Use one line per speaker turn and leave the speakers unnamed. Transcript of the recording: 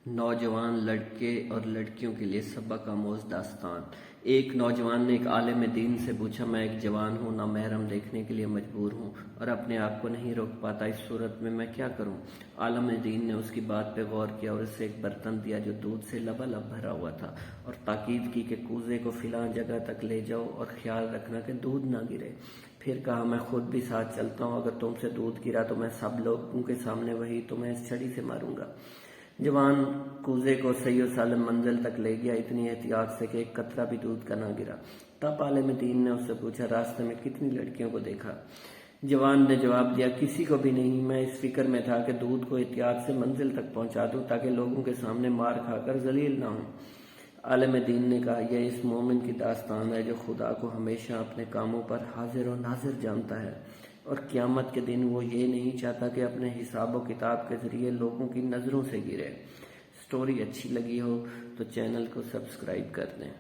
نوجوان لڑکے اور لڑکیوں کے لیے سبق آموز داستان۔ ایک نوجوان نے ایک عالم دین سے پوچھا، میں ایک جوان ہوں، نامحرم دیکھنے کے لیے مجبور ہوں اور اپنے آپ کو نہیں روک پاتا، اس صورت میں کیا کروں؟ عالم دین نے اس کی بات پہ غور کیا اور اسے ایک برتن دیا جو دودھ سے لبالب بھرا ہوا تھا، اور تاکید کی کہ کوزے کو فلاں جگہ تک لے جاؤ اور خیال رکھنا کہ دودھ نہ گرے۔ پھر کہا، میں خود بھی ساتھ چلتا ہوں، اگر تم سے دودھ گرا تو میں سب لوگوں کے سامنے وہی تمہیں اس چھڑی سے ماروں گا۔ جوان کوزے کو صحیح و سالم منزل تک لے گیا، اتنی احتیاط سے کہ ایک قطرہ بھی دودھ کا نہ گرا۔ تب عالم دین نے اس سے پوچھا، راستے میں کتنی لڑکیوں کو دیکھا؟ جوان نے جواب دیا، کسی کو بھی نہیں، میں اس فکر میں تھا کہ دودھ کو احتیاط سے منزل تک پہنچا دوں تاکہ لوگوں کے سامنے مار کھا کر ذلیل نہ ہوں۔ عالم دین نے کہا، یہ اس مومن کی داستان ہے جو خدا کو ہمیشہ اپنے کاموں پر حاضر و ناظر جانتا ہے، اور قیامت کے دن وہ یہ نہیں چاہتا کہ اپنے حساب و کتاب کے ذریعے لوگوں کی نظروں سے گرے۔ سٹوری اچھی لگی ہو تو چینل کو سبسکرائب کر دیں۔